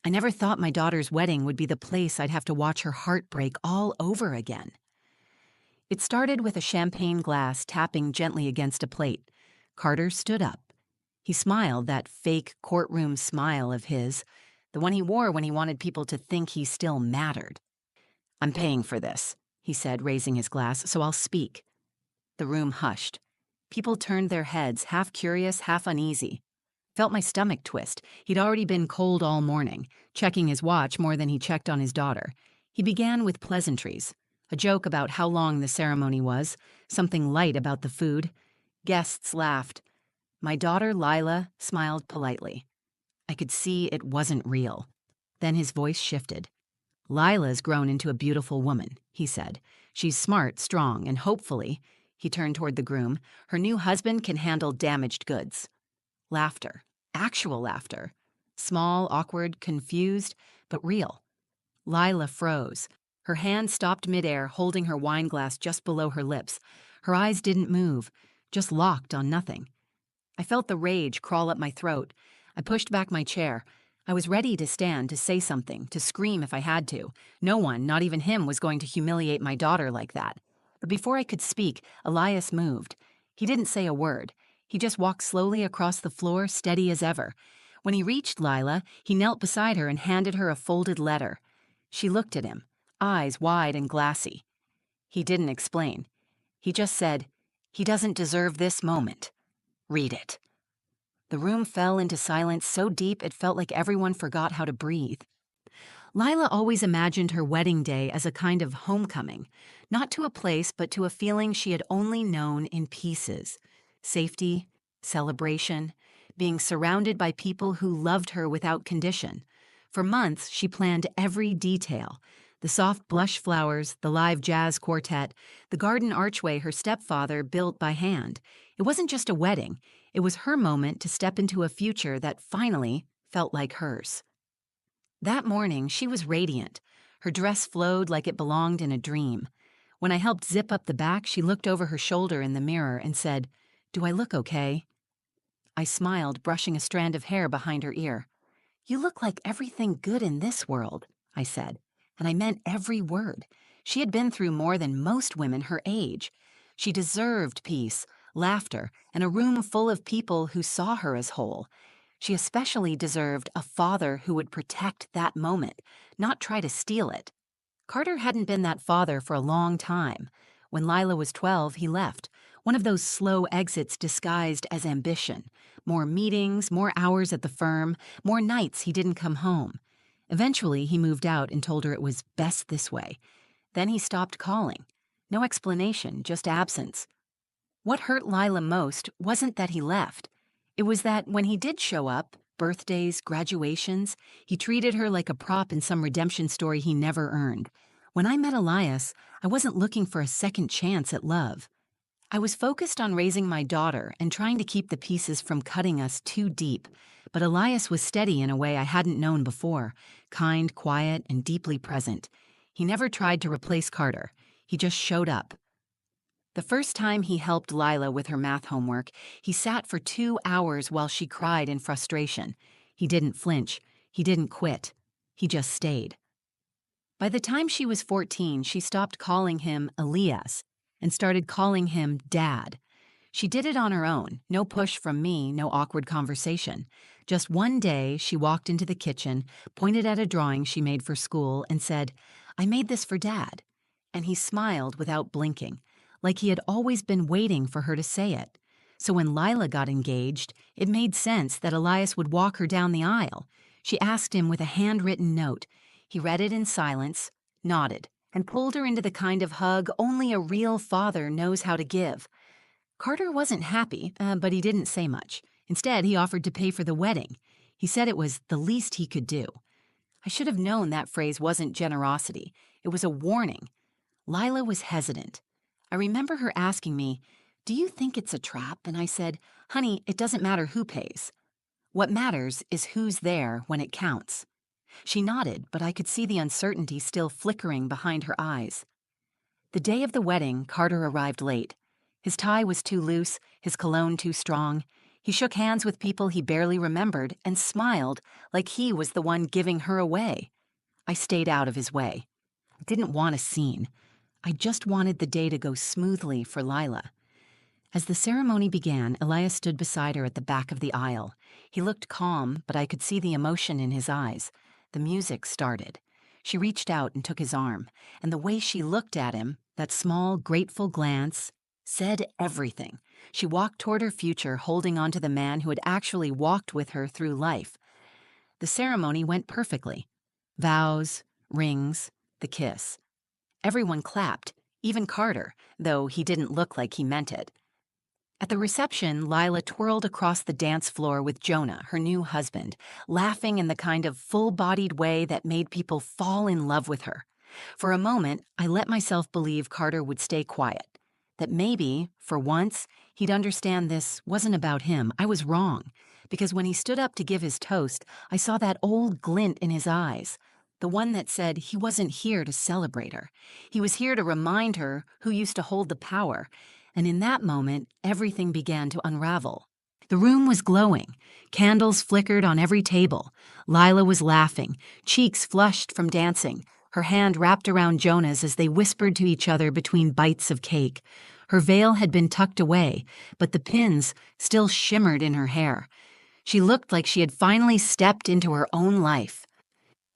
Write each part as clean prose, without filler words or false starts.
I never thought my daughter's wedding would be the place I'd have to watch her heart break all over again. It started with a champagne glass tapping gently against a plate. Carter stood up. He smiled, that fake courtroom smile of his, the one he wore when he wanted people to think he still mattered. "I'm paying for this," he said, raising his glass, "so I'll speak." The room hushed. People turned their heads, half curious, half uneasy. Felt my stomach twist. He'd already been cold all morning, checking his watch more than he checked on his daughter. He began with pleasantries, a joke about how long the ceremony was, something light about the food. Guests laughed. My daughter, Lila, smiled politely. I could see it wasn't real. Then his voice shifted. "Lila's grown into a beautiful woman," he said. "She's smart, strong, and hopefully," he turned toward the groom, "her new husband can handle damaged goods." Laughter. Actual laughter. Small, awkward, confused, but real. Lila froze. Her hand stopped midair, holding her wine glass just below her lips. Her eyes didn't move, just locked on nothing. I felt the rage crawl up my throat. I pushed back my chair. I was ready to stand, to say something, to scream if I had to. No one, not even him, was going to humiliate my daughter like that. But before I could speak, Elias moved. He didn't say a word. He just walked slowly across the floor, steady as ever. When he reached Lila, he knelt beside her and handed her a folded letter. She looked at him, eyes wide and glassy. He didn't explain. He just said, "He doesn't deserve this moment. Read it." The room fell into silence so deep it felt like everyone forgot how to breathe. Lila always imagined her wedding day as a kind of homecoming, not to a place but to a feeling she had only known in pieces. Safety, celebration, being surrounded by people who loved her without condition. For months, she planned every detail. The soft blush flowers, the live jazz quartet, the garden archway her stepfather built by hand. It wasn't just a wedding. It was her moment to step into a future that finally felt like hers. That morning, she was radiant. Her dress flowed like it belonged in a dream. When I helped zip up the back, she looked over her shoulder in the mirror and said, "Do I look okay?" I smiled, brushing a strand of hair behind her ear. "You look like everything good in this world," I said, and I meant every word. She had been through more than most women her age. She deserved peace, laughter, and a room full of people who saw her as whole. She especially deserved a father who would protect that moment, not try to steal it. Carter hadn't been that father for a long time. When Lila was 12, he left. One of those slow exits disguised as ambition. More meetings, more hours at the firm, more nights he didn't come home. Eventually, he moved out and told her it was best this way. Then he stopped calling. No explanation, just absence. What hurt Lila most wasn't that he left. It was that when he did show up, birthdays, graduations, he treated her like a prop in some redemption story he never earned. When I met Elias, I wasn't looking for a second chance at love. I was focused on raising my daughter and trying to keep the pieces from cutting us too deep. But Elias was steady in a way I hadn't known before, kind, quiet, and deeply present. He never tried to replace Carter. He just showed up. The first time he helped Lila with her math homework, he sat for 2 hours while she cried in frustration. He didn't flinch. He didn't quit. He just stayed. By the time she was 14, she stopped calling him Elias and started calling him Dad. She did it on her own, no push from me, no awkward conversation. Just one day, she walked into the kitchen, pointed at a drawing she made for school, and said, "I made this for Dad." And he smiled without blinking, like he had always been waiting for her to say it. So when Lila got engaged, it made sense that Elias would walk her down the aisle. She asked him with a handwritten note. He read it in silence, nodded, and pulled her into the kind of hug only a real father knows how to give. Carter wasn't happy, but he didn't say much. Instead, he offered to pay for the wedding. He said it was the least he could do. I should have known that phrase wasn't generosity. It was a warning. Lila was hesitant. I remember her asking me, "Do you think it's a trap?" And I said, "Honey, it doesn't matter who pays. What matters is who's there when it counts." She nodded, but I could see the uncertainty still flickering behind her eyes. The day of the wedding, Carter arrived late. His tie was too loose, his cologne too strong. He shook hands with people he barely remembered and smiled like he was the one giving her away. I stayed out of his way. I didn't want a scene. I just wanted the day to go smoothly for Lila. As the ceremony began, Elias stood beside her at the back of the aisle. He looked calm, but I could see the emotion in his eyes. The music started. She reached out and took his arm, and the way she looked at him, that small, grateful glance, said everything. She walked toward her future, holding on to the man who had actually walked with her through life. The ceremony went perfectly. Vows, rings, the kiss. Everyone clapped, even Carter, though he didn't look like he meant it. At the reception, Lila twirled across the dance floor with Jonah, her new husband, laughing in the kind of full-bodied way that made people fall in love with her. For a moment, I let myself believe Carter would stay quiet, that maybe, for once, he'd understand this wasn't about him. I was wrong, because when he stood up to give his toast, I saw that old glint in his eyes, the one that said he wasn't here to celebrate her. He was here to remind her who used to hold the power. And in that moment, everything began to unravel. The room was glowing. Candles flickered on every table. Lila was laughing, cheeks flushed from dancing, her hand wrapped around Jonah's as they whispered to each other between bites of cake. Her veil had been tucked away, but the pins still shimmered in her hair. She looked like she had finally stepped into her own life.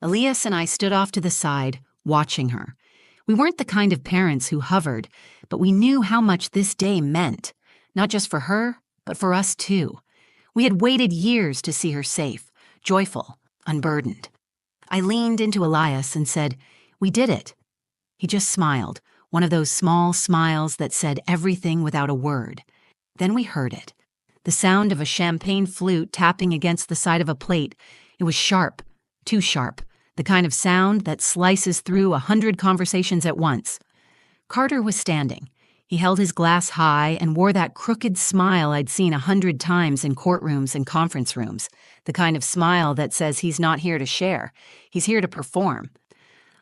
Elias and I stood off to the side, watching her. We weren't the kind of parents who hovered, but we knew how much this day meant, not just for her, but for us too. We had waited years to see her safe, joyful, unburdened. I leaned into Elias and said, "We did it." He just smiled, one of those small smiles that said everything without a word. Then we heard it, the sound of a champagne flute tapping against the side of a plate. It was sharp, too sharp, the kind of sound that slices through 100 conversations at once. Carter was standing. He held his glass high and wore that crooked smile I'd seen 100 times in courtrooms and conference rooms, the kind of smile that says he's not here to share, he's here to perform.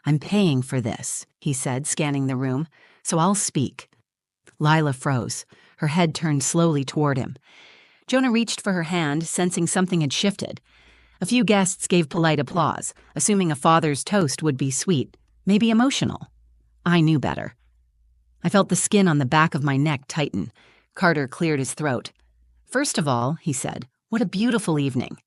"I'm paying for this," he said, scanning the room, "so I'll speak." Lila froze, her head turned slowly toward him. Jonah reached for her hand, sensing something had shifted. A few guests gave polite applause, assuming a father's toast would be sweet, maybe emotional. I knew better. I felt the skin on the back of my neck tighten. Carter cleared his throat. "First of all," he said, "what a beautiful evening.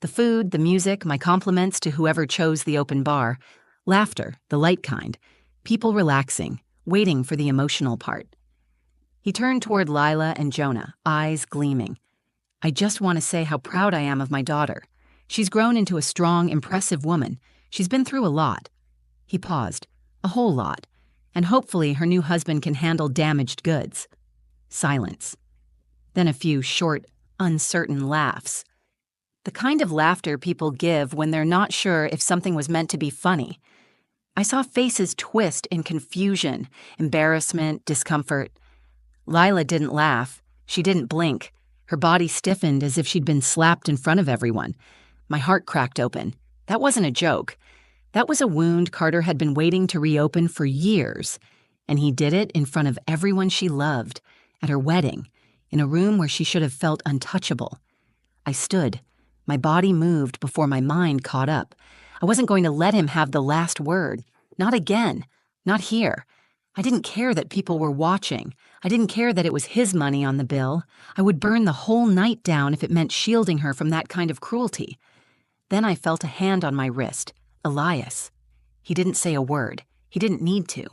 The food, the music, my compliments to whoever chose the open bar. Laughter, the light kind. People relaxing, waiting for the emotional part." He turned toward Lila and Jonah, eyes gleaming. "I just want to say how proud I am of my daughter. She's grown into a strong, impressive woman. She's been through a lot." He paused. "A whole lot. And hopefully her new husband can handle damaged goods." Silence. Then a few short, uncertain laughs. The kind of laughter people give when they're not sure if something was meant to be funny. I saw faces twist in confusion, embarrassment, discomfort. Lila didn't laugh. She didn't blink. Her body stiffened as if she'd been slapped in front of everyone. My heart cracked open. That wasn't a joke. That was a wound Carter had been waiting to reopen for years, and he did it in front of everyone she loved, at her wedding, in a room where she should have felt untouchable. I stood. My body moved before my mind caught up. I wasn't going to let him have the last word. Not again. Not here. I didn't care that people were watching. I didn't care that it was his money on the bill. I would burn the whole night down if it meant shielding her from that kind of cruelty. Then I felt a hand on my wrist. Elias. He didn't say a word. He didn't need to.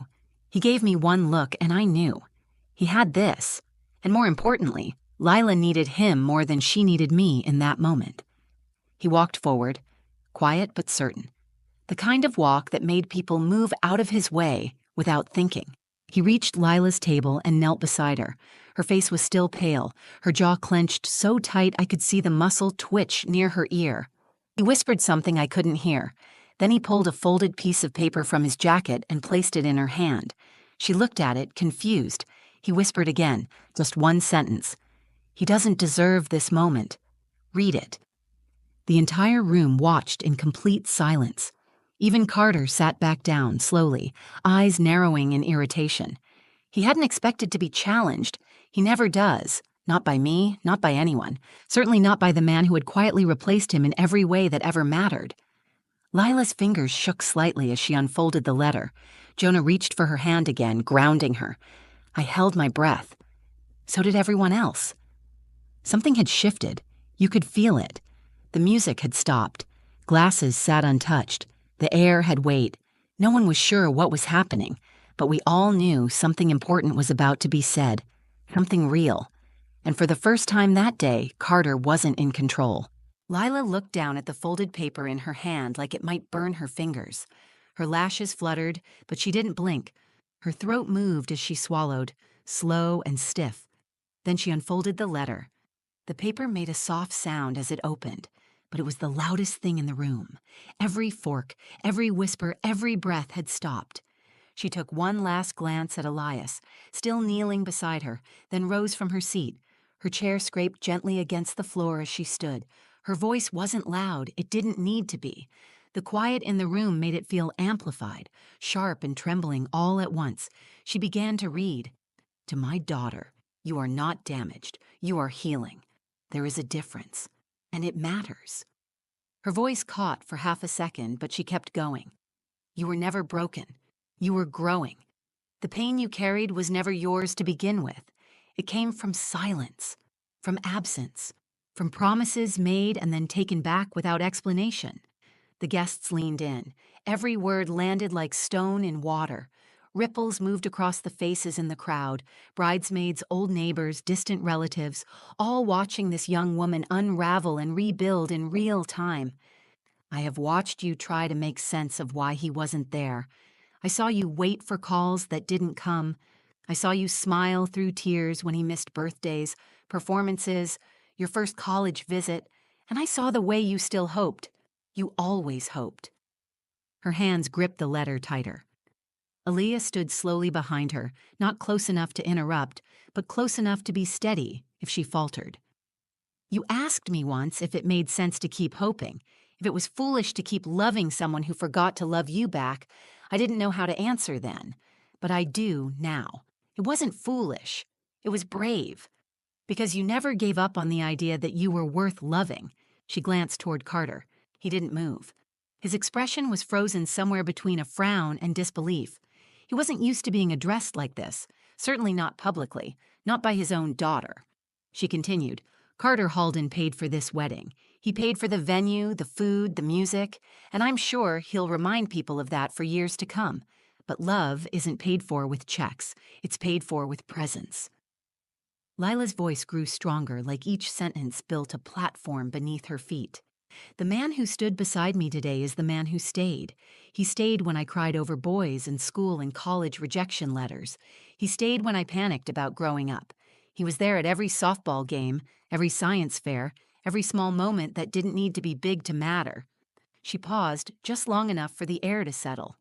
He gave me one look, and I knew. He had this. And more importantly, Lila needed him more than she needed me in that moment. He walked forward, quiet but certain. The kind of walk that made people move out of his way without thinking. He reached Lila's table and knelt beside her. Her face was still pale, her jaw clenched so tight I could see the muscle twitch near her ear. He whispered something I couldn't hear. Then he pulled a folded piece of paper from his jacket and placed it in her hand. She looked at it, confused. He whispered again, just one sentence. "He doesn't deserve this moment. Read it." The entire room watched in complete silence. Even Carter sat back down, slowly, eyes narrowing in irritation. He hadn't expected to be challenged. He never does. Not by me, not by anyone. Certainly not by the man who had quietly replaced him in every way that ever mattered. Lila's fingers shook slightly as she unfolded the letter. Jonah reached for her hand again, grounding her. I held my breath. So did everyone else. Something had shifted. You could feel it. The music had stopped. Glasses sat untouched. The air had weight. No one was sure what was happening, but we all knew something important was about to be said. Something real. And for the first time that day, Carter wasn't in control. Lila looked down at the folded paper in her hand like it might burn her fingers. Her lashes fluttered, but she didn't blink. Her throat moved as she swallowed, slow and stiff. Then she unfolded the letter. The paper made a soft sound as it opened, but it was the loudest thing in the room. Every fork, every whisper, every breath had stopped. She took one last glance at Elias, still kneeling beside her, then rose from her seat. Her chair scraped gently against the floor as she stood. Her voice wasn't loud. It didn't need to be. The quiet in the room made it feel amplified, sharp and trembling all at once. She began to read. To my daughter, you are not damaged. You are healing. There is a difference, and it matters. Her voice caught for half a second, but she kept going. You were never broken. You were growing. The pain you carried was never yours to begin with. It came from silence, from absence, from promises made and then taken back without explanation. The guests leaned in. Every word landed like stone in water. Ripples moved across the faces in the crowd, bridesmaids, old neighbors, distant relatives, all watching this young woman unravel and rebuild in real time. I have watched you try to make sense of why he wasn't there. I saw you wait for calls that didn't come. I saw you smile through tears when he missed birthdays, performances, your first college visit, and I saw the way you still hoped. You always hoped. Her hands gripped the letter tighter. Aaliyah stood slowly behind her, not close enough to interrupt, but close enough to be steady if she faltered. You asked me once if it made sense to keep hoping, if it was foolish to keep loving someone who forgot to love you back. I didn't know how to answer then, but I do now. It wasn't foolish. It was brave. Because you never gave up on the idea that you were worth loving. She glanced toward Carter. He didn't move. His expression was frozen somewhere between a frown and disbelief. He wasn't used to being addressed like this, certainly not publicly, not by his own daughter. She continued, Carter Halden paid for this wedding. He paid for the venue, the food, the music, and I'm sure he'll remind people of that for years to come. But love isn't paid for with checks. It's paid for with presence. Lila's voice grew stronger, like each sentence built a platform beneath her feet. The man who stood beside me today is the man who stayed. He stayed when I cried over boys and school and college rejection letters. He stayed when I panicked about growing up. He was there at every softball game, every science fair, every small moment that didn't need to be big to matter. She paused just long enough for the air to settle.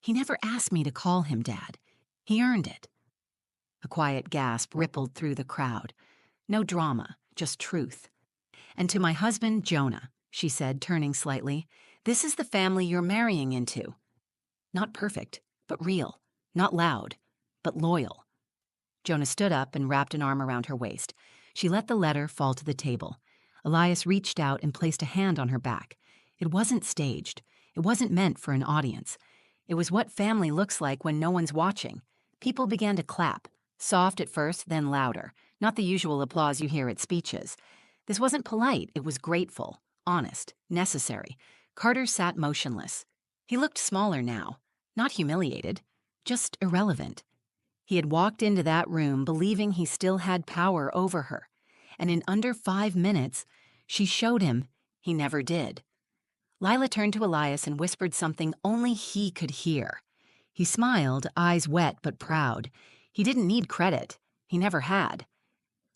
He never asked me to call him Dad. He earned it. A quiet gasp rippled through the crowd. No drama, just truth. And to my husband, Jonah, she said, turning slightly, this is the family you're marrying into. Not perfect, but real. Not loud, but loyal. Jonah stood up and wrapped an arm around her waist. She let the letter fall to the table. Elias reached out and placed a hand on her back. It wasn't staged. It wasn't meant for an audience. It was what family looks like when no one's watching. People began to clap, soft at first, then louder, not the usual applause you hear at speeches. This wasn't polite, it was grateful, honest, necessary. Carter sat motionless. He looked smaller now, not humiliated, just irrelevant. He had walked into that room believing he still had power over her, and in under 5 minutes, she showed him he never did. Lila turned to Elias and whispered something only he could hear. He smiled, eyes wet but proud. He didn't need credit. He never had.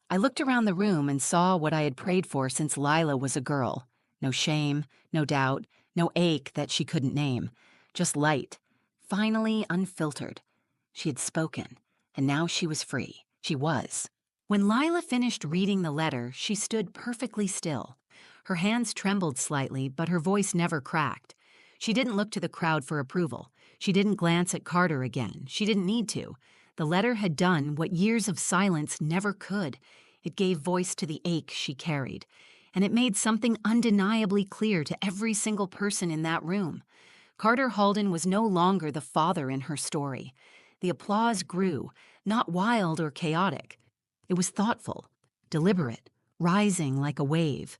I looked around the room and saw what I had prayed for since Lila was a girl. No shame, no doubt, no ache that she couldn't name. Just light, finally unfiltered. She had spoken, and now she was free. She was. When Lila finished reading the letter, she stood perfectly still. Her hands trembled slightly, but her voice never cracked. She didn't look to the crowd for approval. She didn't glance at Carter again. She didn't need to. The letter had done what years of silence never could. It gave voice to the ache she carried, and it made something undeniably clear to every single person in that room. Carter Halden was no longer the father in her story. The applause grew, not wild or chaotic. It was thoughtful, deliberate, rising like a wave.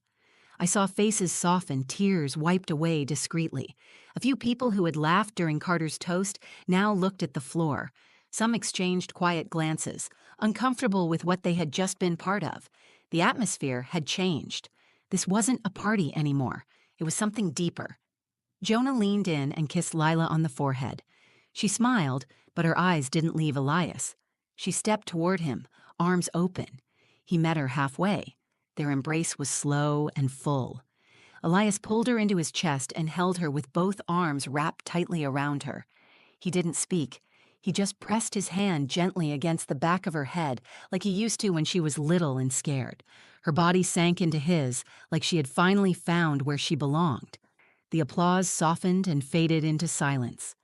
I saw faces soften, tears wiped away discreetly. A few people who had laughed during Carter's toast now looked at the floor. Some exchanged quiet glances, uncomfortable with what they had just been part of. The atmosphere had changed. This wasn't a party anymore. It was something deeper. Jonah leaned in and kissed Lila on the forehead. She smiled, but her eyes didn't leave Elias. She stepped toward him, arms open. He met her halfway. Their embrace was slow and full. Elias pulled her into his chest and held her with both arms wrapped tightly around her. He didn't speak. He just pressed his hand gently against the back of her head, like he used to when she was little and scared. Her body sank into his, like she had finally found where she belonged. The applause softened and faded into silence.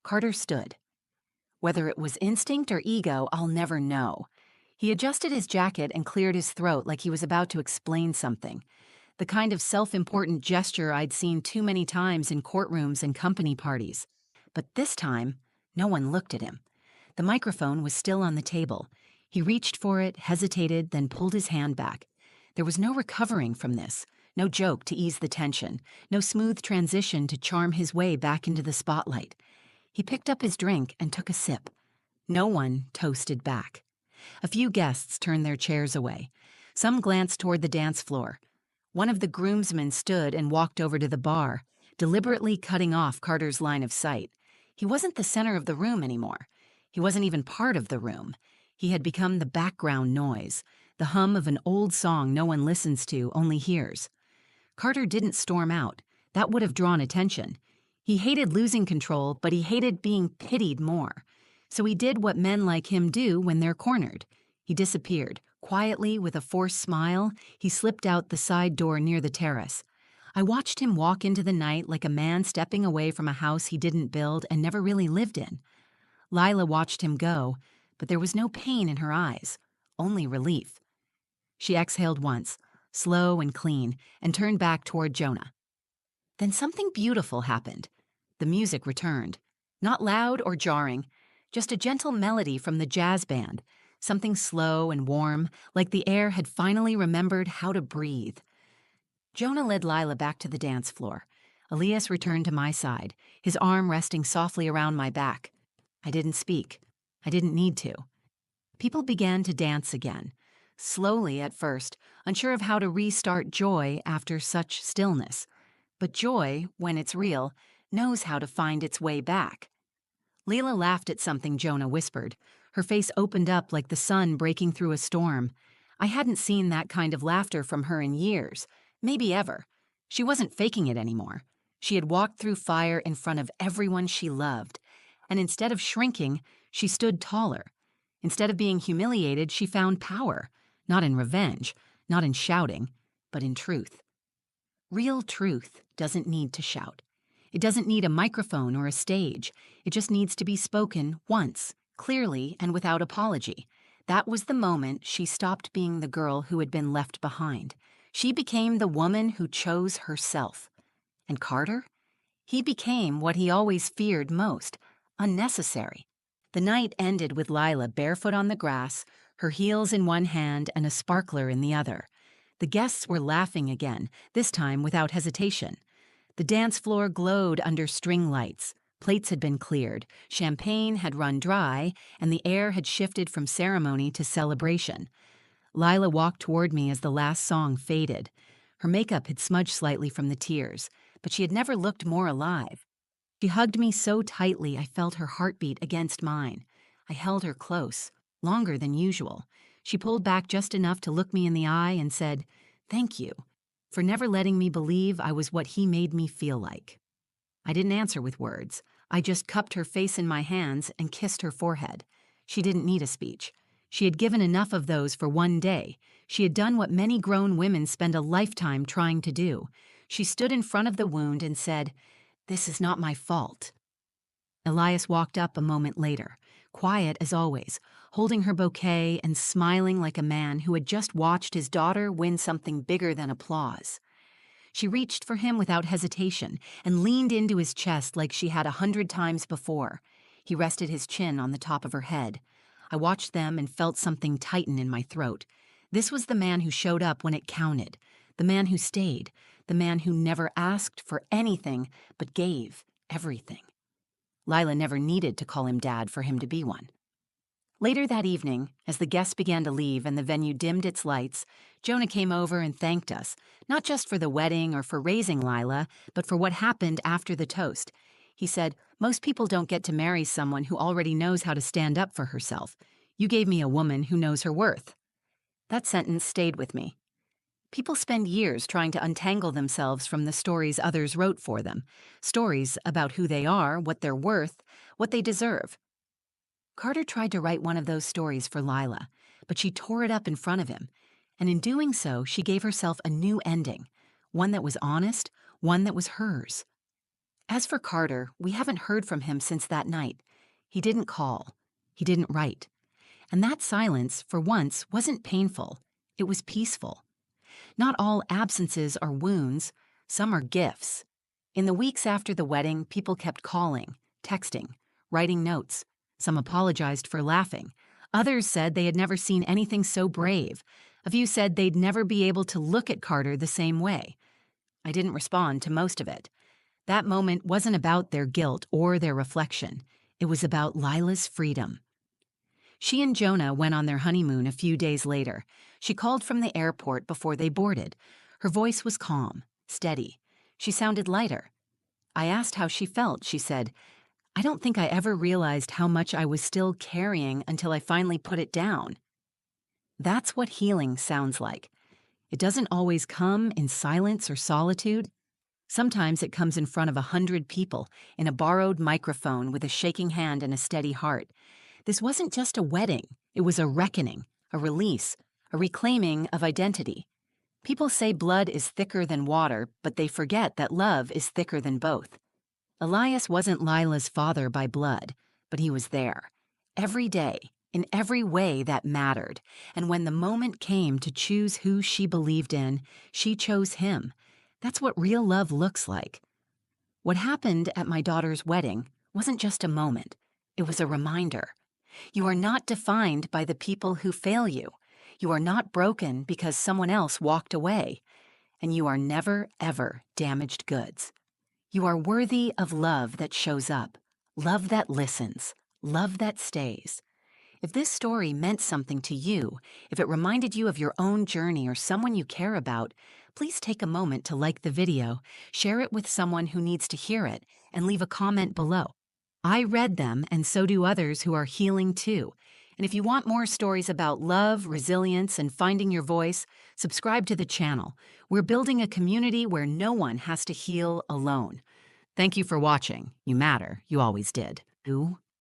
Carter stood. Whether it was instinct or ego, I'll never know. He adjusted his jacket and cleared his throat like he was about to explain something. The kind of self-important gesture I'd seen too many times in courtrooms and company parties. But this time, no one looked at him. The microphone was still on the table. He reached for it, hesitated, then pulled his hand back. There was no recovering from this, no joke to ease the tension, no smooth transition to charm his way back into the spotlight. He picked up his drink and took a sip. No one toasted back. A few guests turned their chairs away. Some glanced toward the dance floor. One of the groomsmen stood and walked over to the bar, deliberately cutting off Carter's line of sight. He wasn't the center of the room anymore. He wasn't even part of the room. He had become the background noise, the hum of an old song no one listens to, only hears. Carter didn't storm out. That would have drawn attention. He hated losing control, but he hated being pitied more. So he did what men like him do when they're cornered. He disappeared. Quietly, with a forced smile, he slipped out the side door near the terrace. I watched him walk into the night like a man stepping away from a house he didn't build and never really lived in. Lila watched him go, but there was no pain in her eyes, only relief. She exhaled once, slow and clean, and turned back toward Jonah. Then something beautiful happened. The music returned. Not loud or jarring, just a gentle melody from the jazz band, something slow and warm, like the air had finally remembered how to breathe. Jonah led Lila back to the dance floor. Elias returned to my side, his arm resting softly around my back. I didn't speak. I didn't need to. People began to dance again, slowly at first, unsure of how to restart joy after such stillness. But joy, when it's real, knows how to find its way back. Leela laughed at something Jonah whispered. Her face opened up like the sun breaking through a storm. I hadn't seen that kind of laughter from her in years, maybe ever. She wasn't faking it anymore. She had walked through fire in front of everyone she loved, and instead of shrinking, she stood taller. Instead of being humiliated, she found power, not in revenge, not in shouting, but in truth. Real truth doesn't need to shout. It doesn't need a microphone or a stage. It just needs to be spoken once, clearly and without apology. That was the moment she stopped being the girl who had been left behind. She became the woman who chose herself. And Carter? He became what he always feared most, unnecessary. The night ended with Lila barefoot on the grass, her heels in one hand and a sparkler in the other. The guests were laughing again, this time without hesitation. The dance floor glowed under string lights. Plates had been cleared, champagne had run dry, and the air had shifted from ceremony to celebration. Lila walked toward me as the last song faded. Her makeup had smudged slightly from the tears, but she had never looked more alive. She hugged me so tightly I felt her heartbeat against mine. I held her close, longer than usual. She pulled back just enough to look me in the eye and said, "Thank you for never letting me believe I was what he made me feel like." I didn't answer with words. I just cupped her face in my hands and kissed her forehead. She didn't need a speech. She had given enough of those for one day. She had done what many grown women spend a lifetime trying to do. She stood in front of the wound and said, "This is not my fault." Elias walked up a moment later, quiet as always, holding her bouquet and smiling like a man who had just watched his daughter win something bigger than applause. She reached for him without hesitation and leaned into his chest like she had 100 times before. He rested his chin on the top of her head. I watched them and felt something tighten in my throat. This was the man who showed up when it counted, the man who stayed, the man who never asked for anything but gave everything. Lila never needed to call him Dad for him to be one. Later that evening, as the guests began to leave and the venue dimmed its lights, Jonah came over and thanked us, not just for the wedding or for raising Lila, but for what happened after the toast. He said, "Most people don't get to marry someone who already knows how to stand up for herself. You gave me a woman who knows her worth." That sentence stayed with me. People spend years trying to untangle themselves from the stories others wrote for them, stories about who they are, what they're worth, what they deserve. Carter tried to write one of those stories for Lila, but she tore it up in front of him, and in doing so, she gave herself a new ending, one that was honest, one that was hers. As for Carter, we haven't heard from him since that night. He didn't call. He didn't write. And that silence, for once, wasn't painful. It was peaceful. Not all absences are wounds. Some are gifts. In the weeks after the wedding, people kept calling, texting, writing notes. Some apologized for laughing. Others said they had never seen anything so brave. A few said they'd never be able to look at Carter the same way. I didn't respond to most of it. That moment wasn't about their guilt or their reflection. It was about Lila's freedom. She and Jonah went on their honeymoon a few days later. She called from the airport before they boarded. Her voice was calm, steady. She sounded lighter. I asked how she felt. She said, "I don't think I ever realized how much I was still carrying until I finally put it down." That's what healing sounds like. It doesn't always come in silence or solitude. Sometimes it comes in front of 100 people, in a borrowed microphone with a shaking hand and a steady heart. This wasn't just a wedding. It was a reckoning, a release, a reclaiming of identity. People say blood is thicker than water, but they forget that love is thicker than both. Elias wasn't Lila's father by blood, but he was there, every day, in every way that mattered. And when the moment came to choose who she believed in, she chose him. That's what real love looks like. What happened at my daughter's wedding wasn't just a moment. It was a reminder. You are not defined by the people who fail you. You are not broken because someone else walked away. And you are never, ever damaged goods. You are worthy of love that shows up, love that listens, love that stays. If this story meant something to you, if it reminded you of your own journey or someone you care about, please take a moment to like the video, share it with someone who needs to hear it, and leave a comment below. I read them, and so do others who are healing too. And if you want more stories about love, resilience, and finding your voice, subscribe to the channel. We're building a community where no one has to heal alone. Thank you for watching. You matter. You always did. Ooh.